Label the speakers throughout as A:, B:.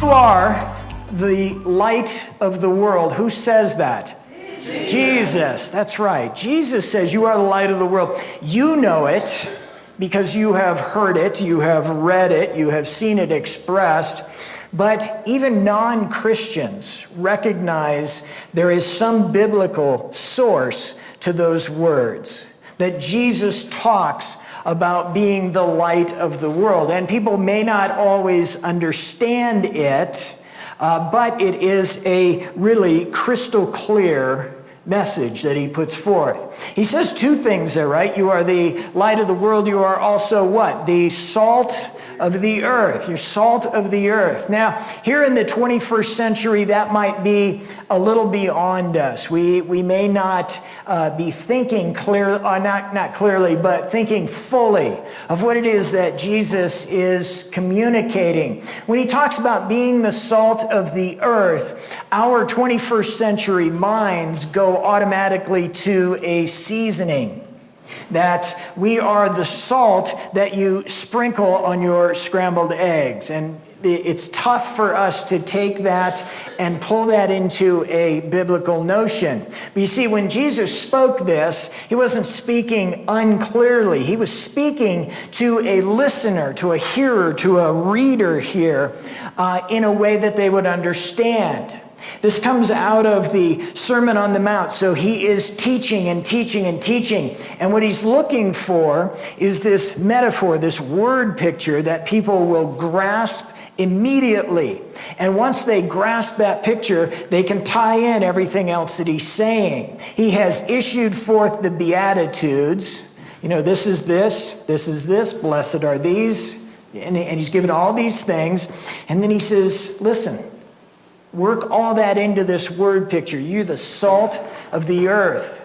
A: You are the light of the world. Who says that? Jesus. That's right. Jesus says you are the light of the world. You know it because you have heard it, you have read it, you have seen it expressed. But even non-Christians recognize there is some biblical source to those words, that Jesus talks about being the light of the world. And people may not always understand it, but it is a really crystal clear message that he puts forth. He says two things there, right? You are the light of the world. You are also what? The salt of the earth. You're salt of the earth. Now, here in the 21st century, that might be a little beyond us. We may not be thinking clearly, not clearly, but thinking fully of what it is that Jesus is communicating. When he talks about being the salt of the earth, our 21st century minds go automatically to a seasoning. That we are the salt that you sprinkle on your scrambled eggs. And it's tough for us to take that and pull that into a biblical notion. But you see, when Jesus spoke this, he wasn't speaking unclearly. He was speaking to a listener, to a hearer, to a reader here in a way that they would understand. This comes out of the Sermon on the Mount. So he is teaching and teaching and teaching. And what he's looking for is this metaphor, this word picture that people will grasp immediately. And once they grasp that picture, they can tie in everything else that he's saying. He has issued forth the Beatitudes. You know, this is this, blessed are these. And he's given all these things. And then he says, listen, work all that into this word picture. You're the salt of the earth.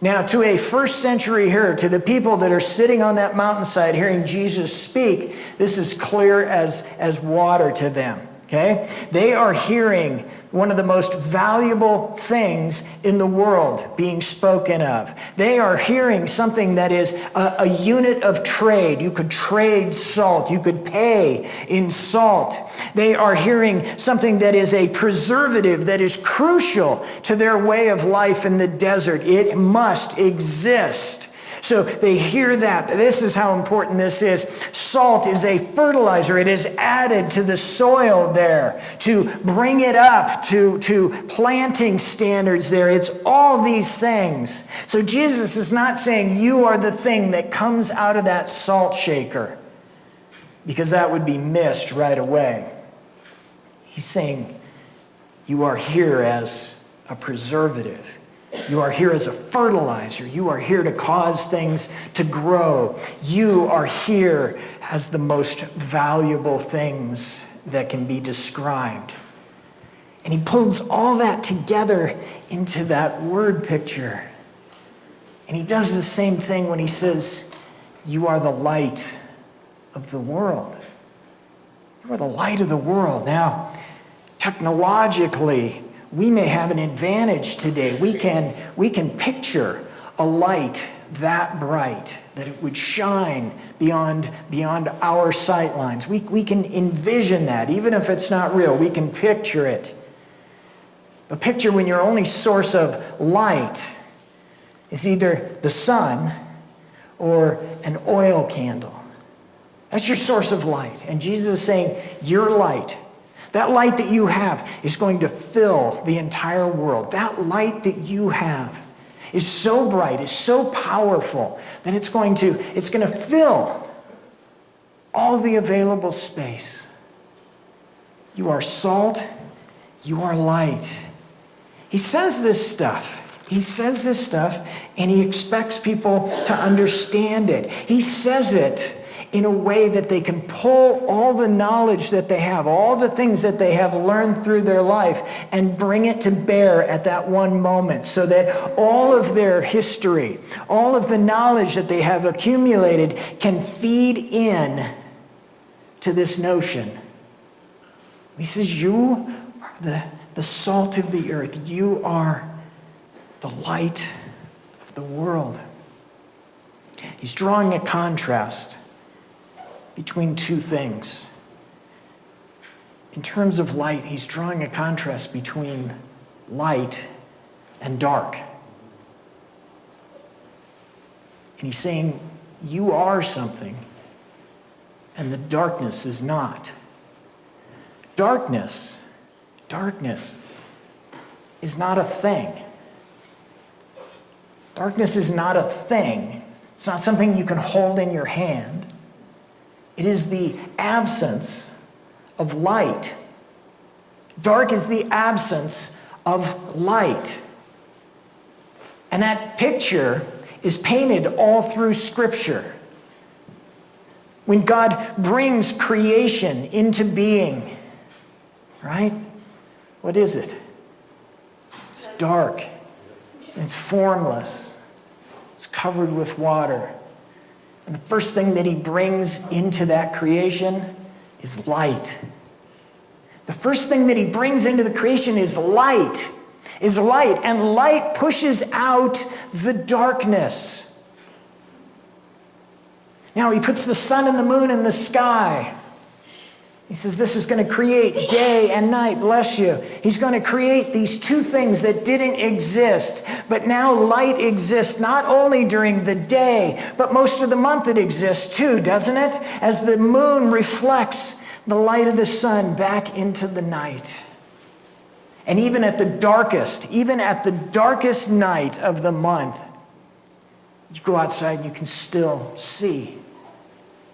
A: Now, to a first century hearer, to the people that are sitting on that mountainside hearing Jesus speak, this is clear as water to them. Okay? They are hearing one of the most valuable things in the world being spoken of. They are hearing something that is a unit of trade. You could trade salt. You could pay in salt. They are hearing something that is a preservative that is crucial to their way of life in the desert. It must exist. So they hear that. This is how important this is. Salt is a fertilizer. It is added to the soil there to bring it up to planting standards there. It's all these things. So Jesus is not saying you are the thing that comes out of that salt shaker, because that would be missed right away. He's saying you are here as a preservative. You are here as a fertilizer. You are here to cause things to grow. You are here as the most valuable things that can be described. And he pulls all that together into that word picture. And he does the same thing when he says, you are the light of the world. You are the light of the world. Now, technologically, we may have an advantage today. We can picture a light that bright, that it would shine beyond our sight lines. We can envision that, even if it's not real. We can picture it. But picture when your only source of light is either the sun or an oil candle. That's your source of light. And Jesus is saying, your light, that light that you have is going to fill the entire world. That light that you have is so bright, is so powerful, that it's going to fill all the available space. You are salt, you are light. He says this stuff. And he expects people to understand it. He says it in a way that they can pull all the knowledge that they have, all the things that they have learned through their life, and bring it to bear at that one moment, so that all of their history, all of the knowledge that they have accumulated can feed in to this notion. He says, you are the salt of the earth. You are the light of the world. He's drawing a contrast between two things. in terms of light, he's drawing a contrast between light and dark. And he's saying, you are something, and the darkness is not. Darkness is not a thing. Darkness is not a thing. It's not something you can hold in your hand. It is the absence of light. Dark is the absence of light. And that picture is painted all through Scripture. When God brings creation into being, right? What is it? It's dark. It's formless. It's covered with water. And the first thing that he brings into that creation is light. The first thing that he brings into the creation is light. And light pushes out the darkness. Now he puts the sun and the moon in the sky. He says this is going to create day and night, bless you. He's going to create these two things that didn't exist. But now light exists not only during the day, but most of the month it exists too, doesn't it? As the moon reflects the light of the sun back into the night. And even at the darkest night of the month, you go outside and you can still see,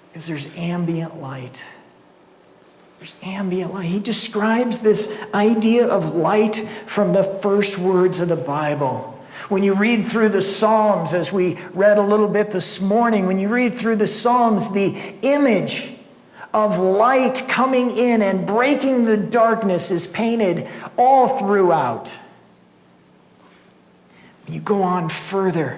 A: because there's ambient light. There's ambient light. He describes this idea of light from the first words of the Bible. When you read through the Psalms, as we read a little bit this morning, when you read through the Psalms, the image of light coming in and breaking the darkness is painted all throughout. When you go on further,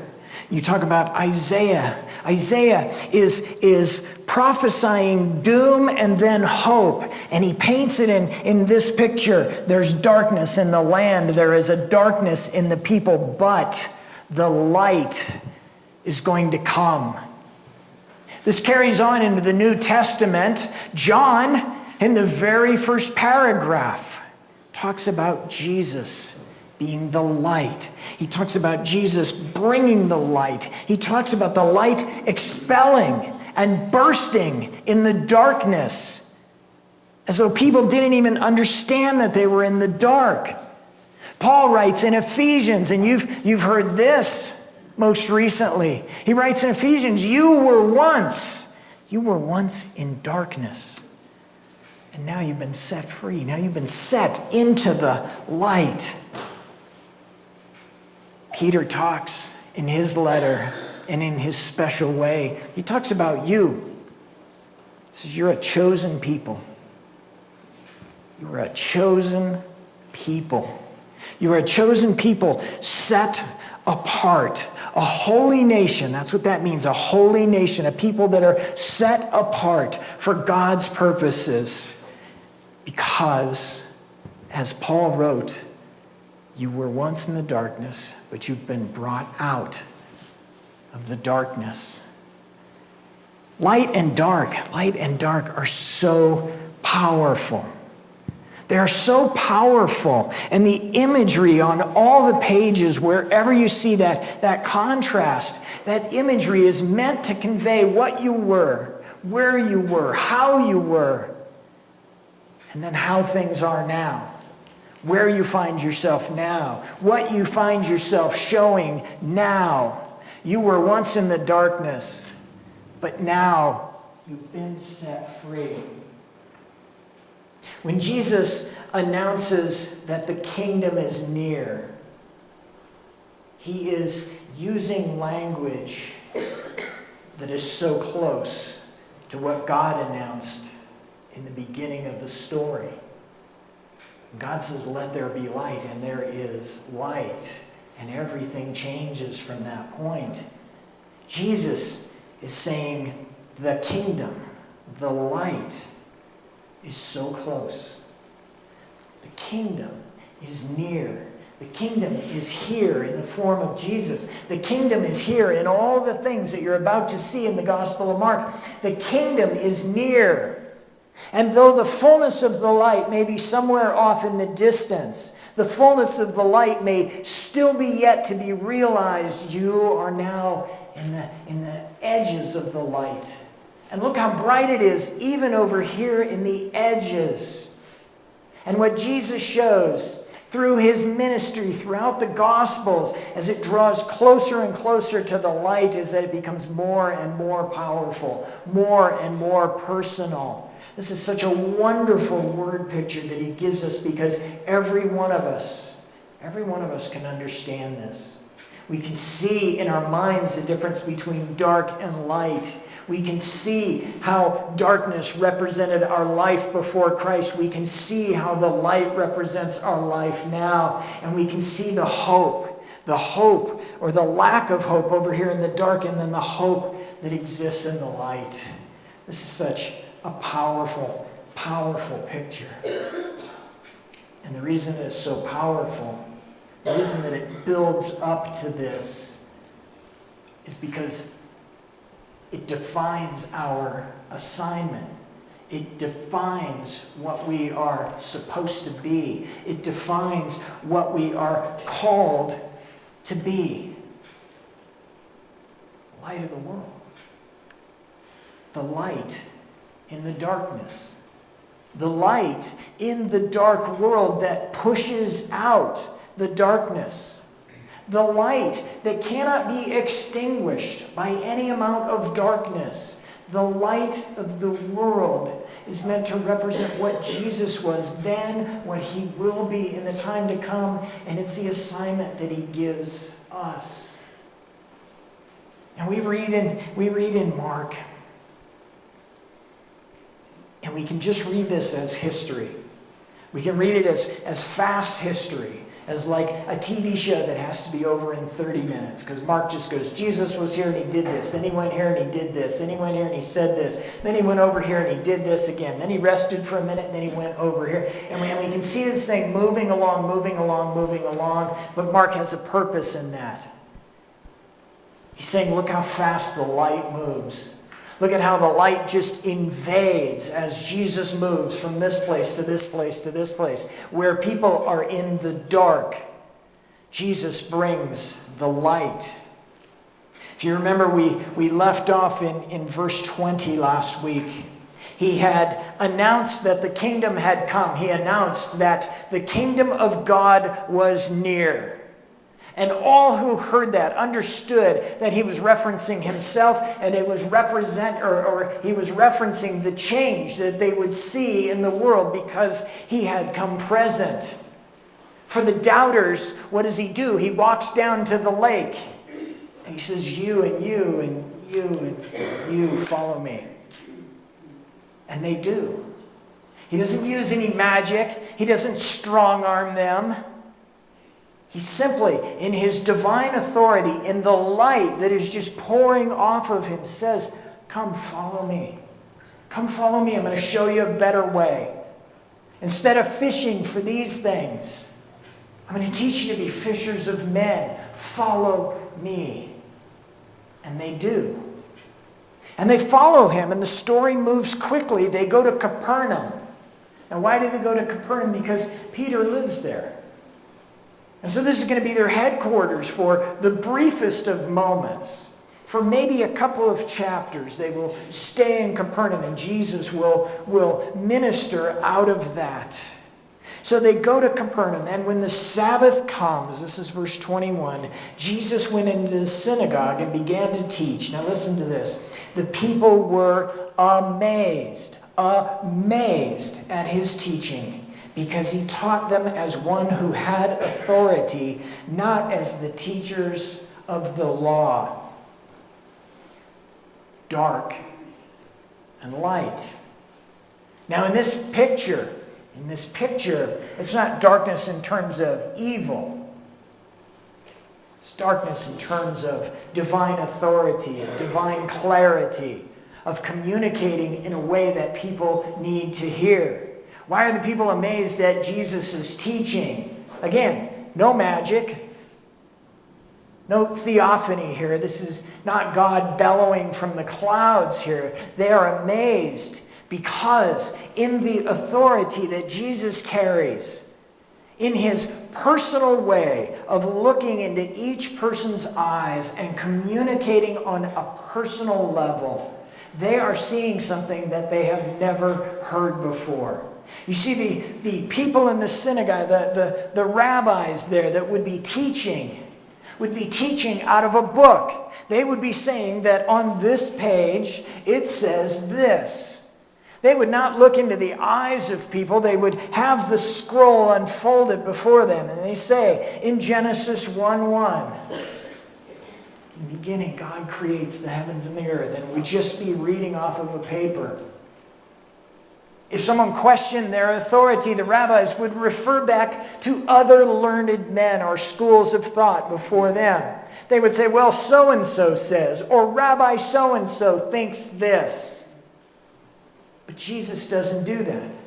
A: you talk about Isaiah. Isaiah is prophesying doom and then hope. And he paints it in this picture. There's darkness in the land. There is a darkness in the people. But the light is going to come. This carries on into the New Testament. John, in the very first paragraph, talks about Jesus being the light. He talks about Jesus bringing the light. He talks about the light expelling and bursting in the darkness, as though people didn't even understand that they were in the dark. Paul writes in Ephesians, and you've heard this most recently. He writes in Ephesians, you were once in darkness, and now you've been set free. Now you've been set into the light. Peter talks in his letter and in his special way. He talks about you. He says, you're a chosen people. You are a chosen people. You are a chosen people set apart. A holy nation. That's what that means. A holy nation. A people that are set apart for God's purposes. Because, as Paul wrote, you were once in the darkness, but you've been brought out of the darkness. Light and dark are so powerful. They are so powerful. And the imagery on all the pages, wherever you see that contrast, that imagery is meant to convey what you were, where you were, how you were, and then how things are now. Where you find yourself now, what you find yourself showing now. You were once in the darkness, but now you've been set free. When Jesus announces that the kingdom is near, he is using language that is so close to what God announced in the beginning of the story. God says, let there be light, and there is light. And everything changes from that point. Jesus is saying the kingdom, the light, is so close. The kingdom is near. The kingdom is here in the form of Jesus. The kingdom is here in all the things that you're about to see in the Gospel of Mark. The kingdom is near. And though the fullness of the light may be somewhere off in the distance, the fullness of the light may still be yet to be realized, you are now in the edges of the light. And look how bright it is, even over here in the edges. And what Jesus shows through his ministry, throughout the Gospels, as it draws closer and closer to the light, is that it becomes more and more powerful, more and more personal. This is such a wonderful word picture that he gives us, because every one of us can understand this. We can see in our minds the difference between dark and light. We can see how darkness represented our life before Christ. We can see how the light represents our life now. And we can see the hope or the lack of hope over here in the dark, and then the hope that exists in the light. This is such a powerful, powerful picture. And the reason it's so powerful, the reason that it builds up to this, is because it defines our assignment. It defines what we are supposed to be. It defines what we are called to be. Light of the world. The light in the darkness. The light in the dark world that pushes out the darkness. The light that cannot be extinguished by any amount of darkness. The light of the world is meant to represent what Jesus was then, what he will be in the time to come, and it's the assignment that he gives us. And we read in Mark, and we can just read this as history. We can read it as fast history, as like a TV show that has to be over in 30 minutes. Because Mark just goes, Jesus was here and he did this. Then he went here and he did this. Then he went here and he said this. Then he went over here and he did this again. Then he rested for a minute and then he went over here. And we can see this thing moving along. But Mark has a purpose in that. He's saying, look how fast the light moves. Look at how the light just invades as Jesus moves from this place to this place to this place. Where people are in the dark, Jesus brings the light. If you remember, we left off in verse 20 last week. He had announced that the kingdom had come. He announced that the kingdom of God was near. And all who heard that understood that he was referencing himself, and it was he was referencing the change that they would see in the world because he had come present. For the doubters, what does he do? He walks down to the lake and he says, you and you and you and you follow me. And they do. He doesn't use any magic. He doesn't strong arm them. He simply, in his divine authority, in the light that is just pouring off of him, says, come follow me. Come follow me. I'm going to show you a better way. Instead of fishing for these things, I'm going to teach you to be fishers of men. Follow me. And they do. And they follow him, and the story moves quickly. They go to Capernaum. Now, why do they go to Capernaum? Because Peter lives there. And so this is going to be their headquarters for the briefest of moments. For maybe a couple of chapters, they will stay in Capernaum, and Jesus will minister out of that. So they go to Capernaum, and when the Sabbath comes, this is verse 21, Jesus went into the synagogue and began to teach. Now listen to this. The people were amazed at his teaching, because he taught them as one who had authority, not as the teachers of the law. Dark and light. Now in this picture, it's not darkness in terms of evil. It's darkness in terms of divine authority and divine clarity, of communicating in a way that people need to hear. Why are the people amazed at Jesus' teaching? Again, no magic, no theophany here. This is not God bellowing from the clouds here. They are amazed Because in the authority that Jesus carries, in his personal way of looking into each person's eyes and communicating on a personal level, they are seeing something that they have never heard before. You see, the people in the synagogue, the rabbis there that would be teaching out of a book. They would be saying that on this page, it says this. They would not look into the eyes of people. They would have the scroll unfolded before them. And they say in Genesis 1:1, in the beginning, God creates the heavens and the earth. And we'd just be reading off of a paper. If someone questioned their authority, the rabbis would refer back to other learned men or schools of thought before them. They would say, well, so-and-so says, or Rabbi so-and-so thinks this. But Jesus doesn't do that.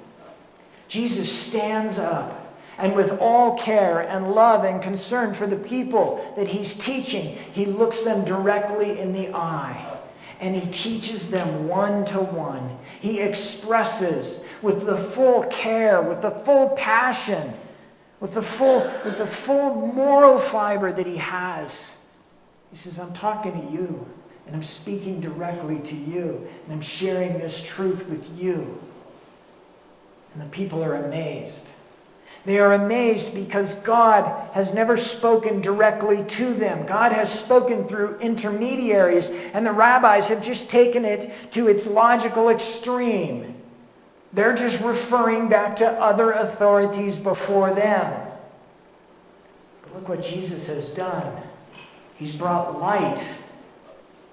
A: Jesus stands up, and with all care and love and concern for the people that he's teaching, he looks them directly in the eye. And he teaches them one-to-one. He expresses with the full care, with the full passion, with the full moral fiber that he has. He says, I'm talking to you, and I'm speaking directly to you, and I'm sharing this truth with you. And the people are amazed. They are amazed because God has never spoken directly to them. God has spoken through intermediaries, and the rabbis have just taken it to its logical extreme. They're just referring back to other authorities before them. But look what Jesus has done. He's brought light.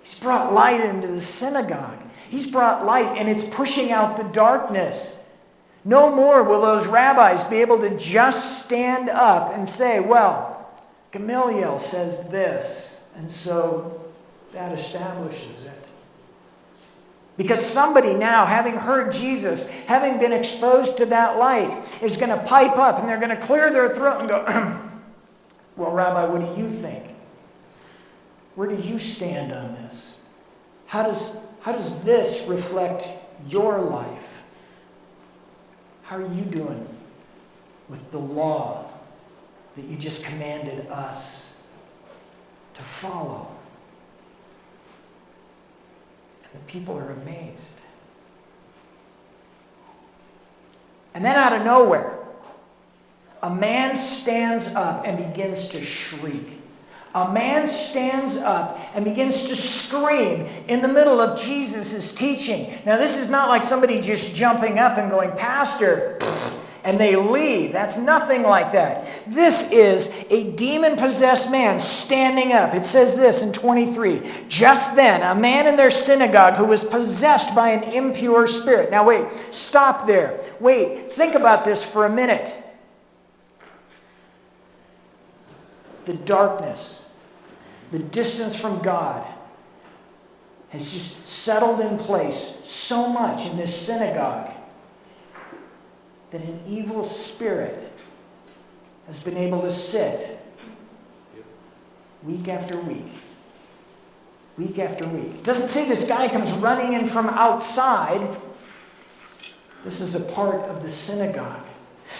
A: He's brought light into the synagogue. He's brought light, and it's pushing out the darkness. No more will those rabbis be able to just stand up and say, well, Gamaliel says this, and so that establishes it. Because somebody now, having heard Jesus, having been exposed to that light, is going to pipe up and they're going to clear their throat and go, well, Rabbi, what do you think? Where do you stand on this? How does this reflect your life? How are you doing with the law that you just commanded us to follow? And the people are amazed. And then out of nowhere, a man stands up and begins to shriek. A man stands up and begins to scream in the middle of Jesus' teaching. Now, this is not like somebody just jumping up and going, Pastor, and they leave. That's nothing like that. This is a demon-possessed man standing up. It says this in 23. Just then, a man in their synagogue who was possessed by an impure spirit. Now, wait, stop there. Wait, think about this for a minute. The darkness, the distance from God has just settled in place so much in this synagogue that an evil spirit has been able to sit week after week. Week after week. It doesn't say this guy comes running in from outside. This is a part of the synagogue.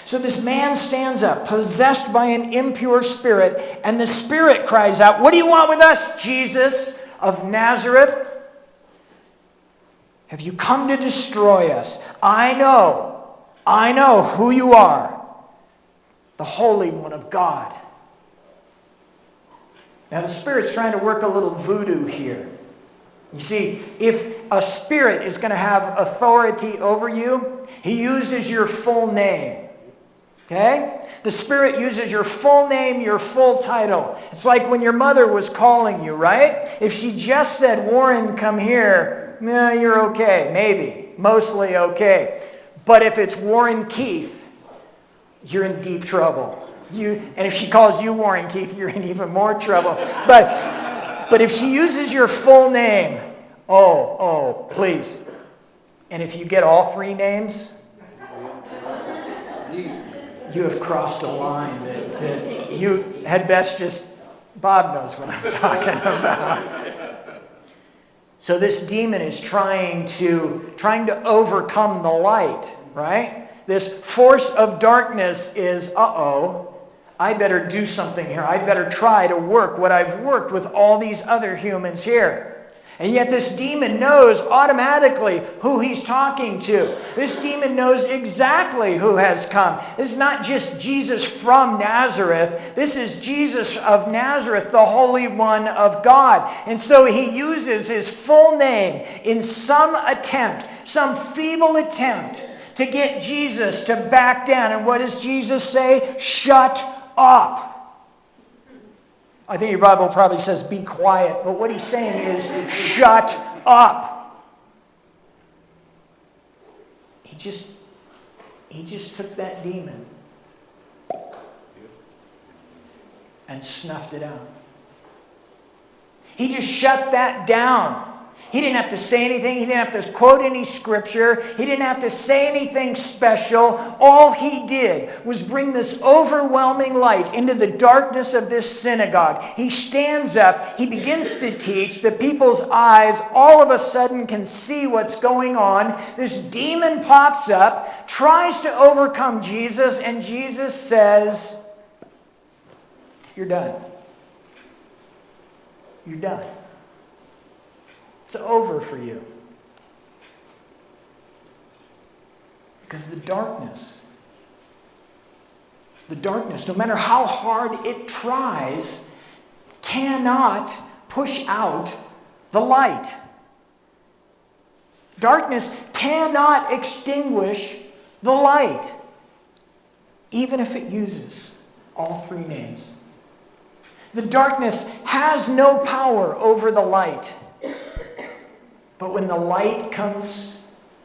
A: So this man stands up, possessed by an impure spirit, and the spirit cries out, what do you want with us, Jesus of Nazareth? Have you come to destroy us? I know who you are, the Holy One of God. Now the spirit's trying to work a little voodoo here. You see, if a spirit is going to have authority over you, he uses your full name. Okay? The spirit uses your full name, your full title. It's like when your mother was calling you, right? If she just said, Warren, come here, you're okay. Maybe. Mostly okay. But if it's Warren Keith, you're in deep trouble. And if she calls you Warren Keith, you're in even more trouble. But if she uses your full name, please. And if you get all three names, you have crossed a line that you had best just, Bob knows what I'm talking about. So this demon is trying to overcome the light, right? This force of darkness is, I better do something here. I better try to work what I've worked with all these other humans here. And yet this demon knows automatically who he's talking to. This demon knows exactly who has come. This is not just Jesus from Nazareth. This is Jesus of Nazareth, the Holy One of God. And so he uses his full name in some feeble attempt to get Jesus to back down. And what does Jesus say? Shut up. I think your Bible probably says be quiet, but what he's saying is shut up. He just took that demon and snuffed it out. He just shut that down. He didn't have to say anything. He didn't have to quote any scripture. He didn't have to say anything special. All he did was bring this overwhelming light into the darkness of this synagogue. He stands up. He begins to teach. The people's eyes all of a sudden can see what's going on. This demon pops up, tries to overcome Jesus, and Jesus says, "You're done. You're done. It's over for you." Because the darkness, no matter how hard it tries, cannot push out the light. Darkness cannot extinguish the light, even if it uses all three names. The darkness has no power over the light. But when the light comes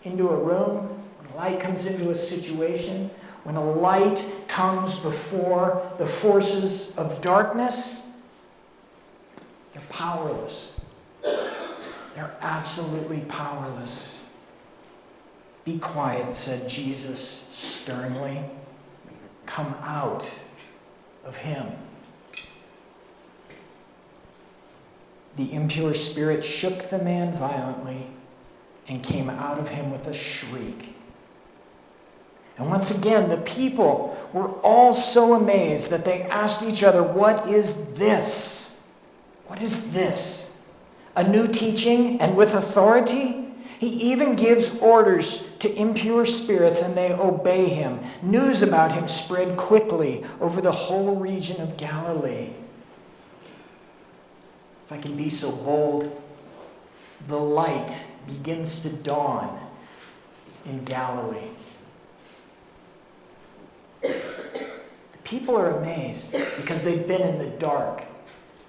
A: into a room, when the light comes into a situation, when a light comes before the forces of darkness, they're powerless. They're absolutely powerless. "Be quiet," said Jesus sternly. "Come out of him." The impure spirit shook the man violently and came out of him with a shriek. And once again, the people were all so amazed that they asked each other, "What is this? What is this? A new teaching and with authority? He even gives orders to impure spirits and they obey him." News about him spread quickly over the whole region of Galilee. If I can be so bold, the light begins to dawn in Galilee. The people are amazed because they've been in the dark.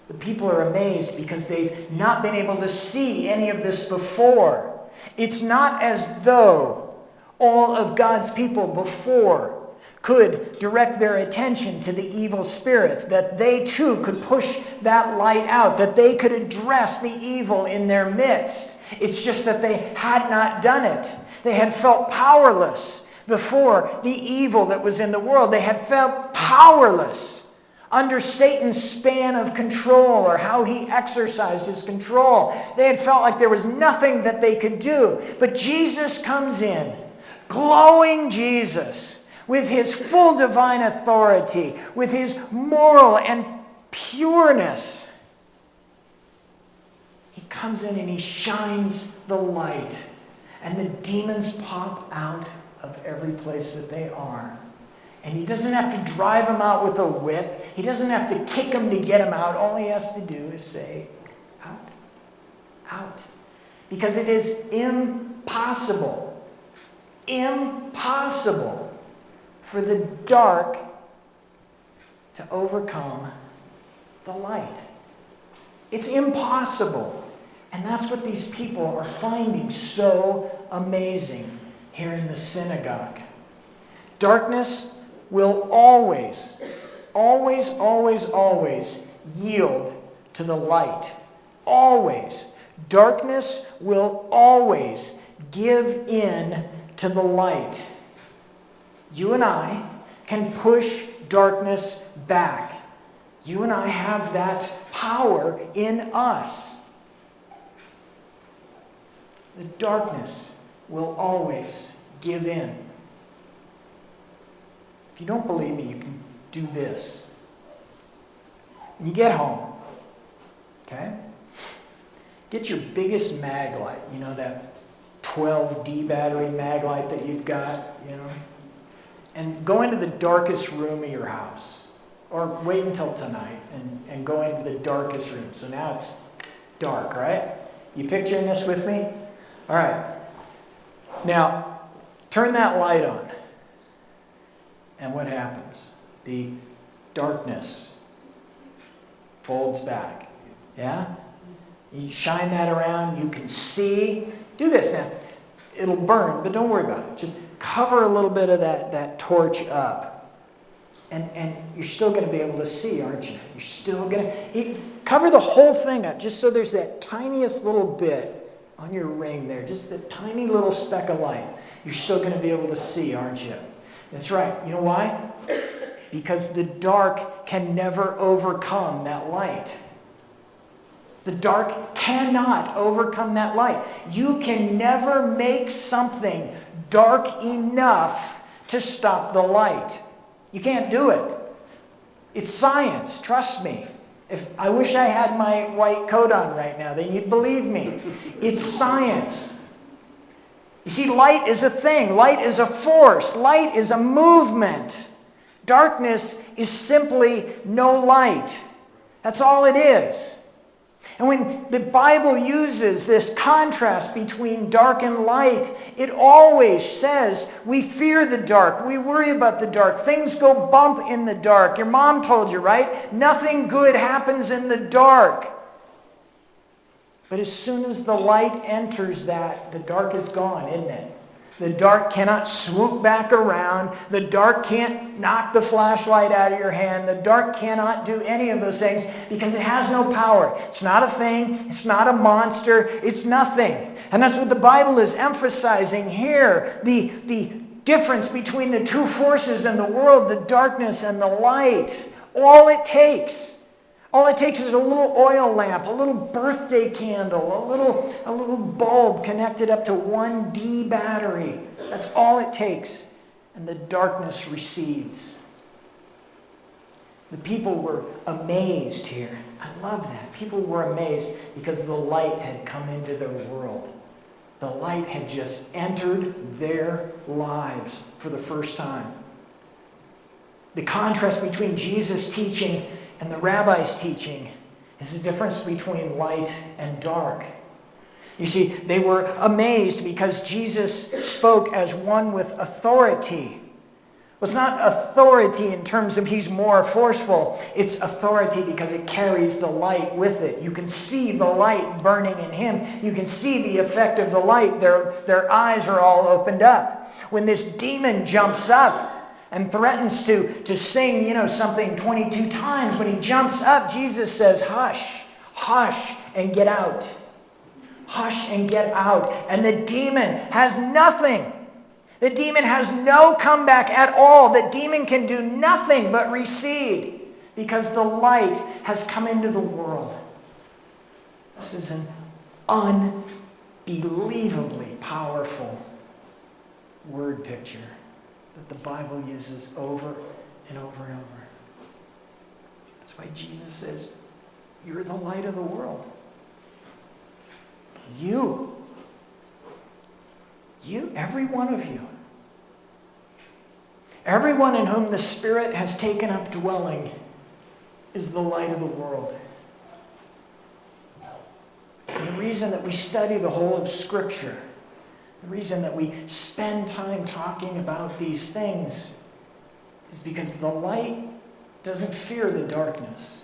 A: The people are amazed because they've not been able to see any of this before. It's not as though all of God's people before could direct their attention to the evil spirits, that they too could push that light out, that they could address the evil in their midst. It's just that they had not done it. They had felt powerless before the evil that was in the world. They had felt powerless under Satan's span of control or how he exercised his control. They had felt like there was nothing that they could do. But Jesus comes in, glowing Jesus, with his full divine authority, with his moral and pureness. He comes in and he shines the light, and the demons pop out of every place that they are. And he doesn't have to drive them out with a whip. He doesn't have to kick them to get them out. All he has to do is say, "Out, out." Because it is impossible for the dark to overcome the light. It's impossible. And that's what these people are finding so amazing here in the synagogue. Darkness will always yield to the light. Always. Darkness will always give in to the light. You and I can push darkness back. You and I have that power in us. The darkness will always give in. If you don't believe me, you can do this. When you get home, okay? Get your biggest mag light, you know, that 12D battery mag light that you've got, you know, and go into the darkest room of your house. Or wait until tonight and go into the darkest room. So now it's dark, right? You picturing this with me? All right. Now, turn that light on. And what happens? The darkness folds back. Yeah? You shine that around, you can see. Do this now. It'll burn, but don't worry about it. Just cover a little bit of that torch up. And you're still going to be able to see, aren't you? You're still going to... Cover the whole thing up, just so there's that tiniest little bit on your ring there. Just the tiny little speck of light. You're still going to be able to see, aren't you? That's right. You know why? Because the dark can never overcome that light. The dark cannot overcome that light. You can never make something dark enough to stop the light. You can't do it. It's science, trust me. I wish I had my white coat on right now, then you'd believe me. It's science. You see, light is a thing. Light is a force. Light is a movement. Darkness is simply no light. That's all it is. And when the Bible uses this contrast between dark and light, it always says we fear the dark, we worry about the dark, things go bump in the dark. Your mom told you, right? Nothing good happens in the dark. But as soon as the light enters that, the dark is gone, isn't it? The dark cannot swoop back around. The dark can't knock the flashlight out of your hand. The dark cannot do any of those things because it has no power. It's not a thing. It's not a monster. It's nothing. And that's what the Bible is emphasizing here. The difference between the two forces in the world, the darkness and the light. All it takes is a little oil lamp, a little birthday candle, a little bulb connected up to 1D battery. That's all it takes. And the darkness recedes. The people were amazed here. I love that. People were amazed because the light had come into their world. The light had just entered their lives for the first time. The contrast between Jesus' teaching and the rabbi's teaching is the difference between light and dark. You see, they were amazed because Jesus spoke as one with authority. Well, it's not authority in terms of he's more forceful. It's authority because it carries the light with it. You can see the light burning in him. You can see the effect of the light. Their eyes are all opened up. When this demon jumps up and threatens to sing, something 22 times. When he jumps up, Jesus says, hush, hush, and get out. Hush and get out. And the demon has nothing. The demon has no comeback at all. The demon can do nothing but recede because the light has come into the world. This is an unbelievably powerful word picture that the Bible uses over and over and over. That's why Jesus says, you're the light of the world. You, every one of you. Everyone in whom the Spirit has taken up dwelling is the light of the world. And the reason that we study the whole of Scripture, the reason that we spend time talking about these things is because the light doesn't fear the darkness.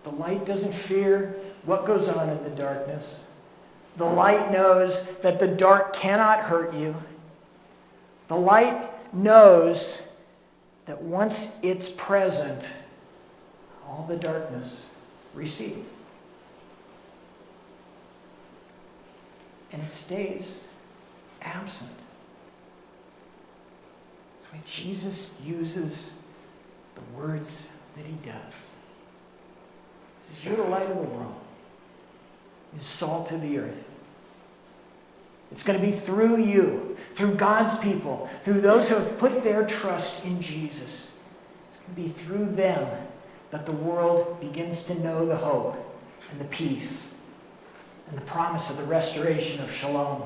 A: The light doesn't fear what goes on in the darkness. The light knows that the dark cannot hurt you. The light knows that once it's present, all the darkness recedes. And it stays absent. That's why Jesus uses the words that he does. He says, you're the light of the world. is salt of the earth. It's going to be through you, through God's people, through those who have put their trust in Jesus. It's going to be through them that the world begins to know the hope and the peace and the promise of the restoration of shalom.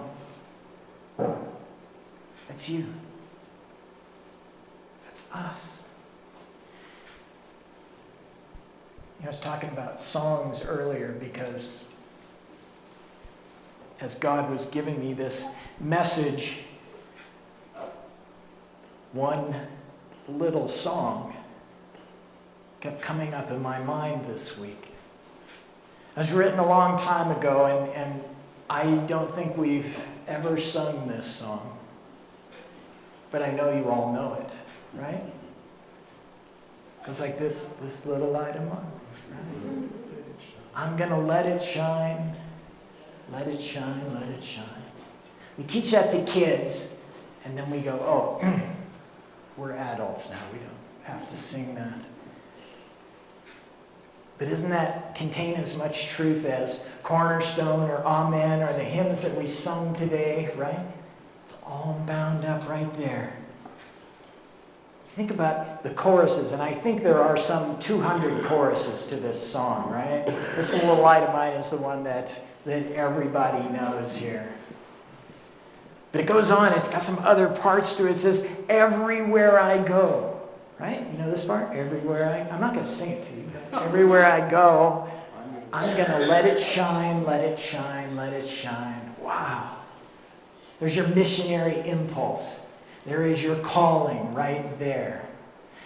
A: That's you. That's us. I was talking about songs earlier because as God was giving me this message, one little song kept coming up in my mind this week. It was written a long time ago, and I don't think we've ever sung this song. But I know you all know it, right? It goes like this little light of mine, right? I'm going to let it shine, let it shine, let it shine. We teach that to kids, and then we go, oh, we're adults now. We don't have to sing that. But doesn't that contain as much truth as Cornerstone or Amen or the hymns that we sung today, right? It's all bound up right there. Think about the choruses, and I think there are some 200 choruses to this song, right? This little light of mine is the one that everybody knows here. But it goes on, it's got some other parts to it. It says, everywhere I go. Right? You know this part? I'm not going to sing it to you, but everywhere I go, I'm going to let it shine, let it shine, let it shine. Wow. There's your missionary impulse. There is your calling right there.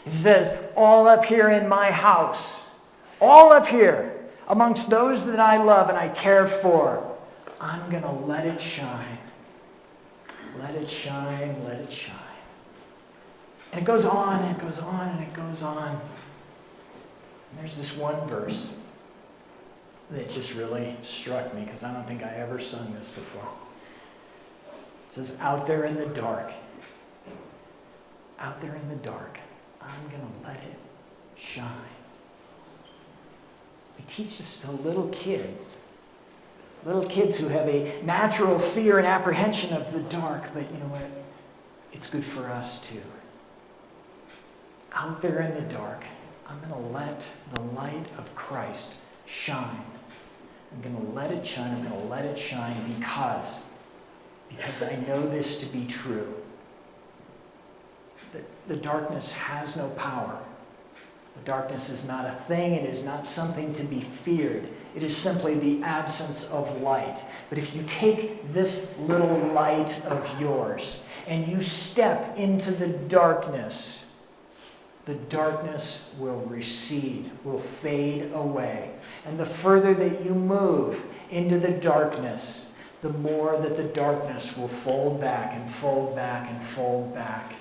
A: It says, all up here in my house, all up here, amongst those that I love and I care for, I'm going to let it shine. Let it shine, let it shine. And it goes on, and it goes on, and it goes on. And there's this one verse that just really struck me, because I don't think I ever sung this before. It says, out there in the dark, I'm going to let it shine. We teach this to little kids who have a natural fear and apprehension of the dark, but you know what? It's good for us too. Out there in the dark, I'm going to let the light of Christ shine. I'm going to let it shine. I'm going to let it shine because I know this to be true. That the darkness has no power. The darkness is not a thing. It is not something to be feared. It is simply the absence of light. But if you take this little light of yours and you step into the darkness will recede, will fade away. And the further that you move into the darkness, the more that the darkness will fold back and fold back and fold back.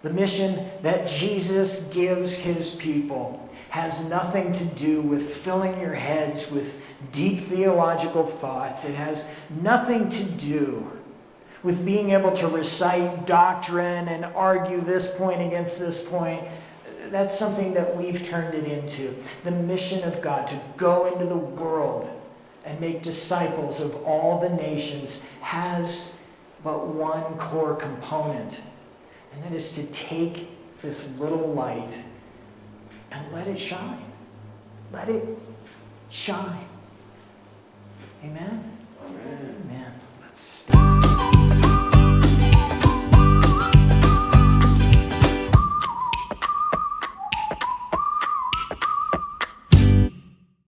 A: The mission that Jesus gives his people has nothing to do with filling your heads with deep theological thoughts. It has nothing to do with being able to recite doctrine and argue this point against this point. That's something that we've turned it into. The mission of God to go into the world and make disciples of all the nations has but one core component, and that is to take this little light and let it shine. Let it shine. Amen? Amen. Let's stop.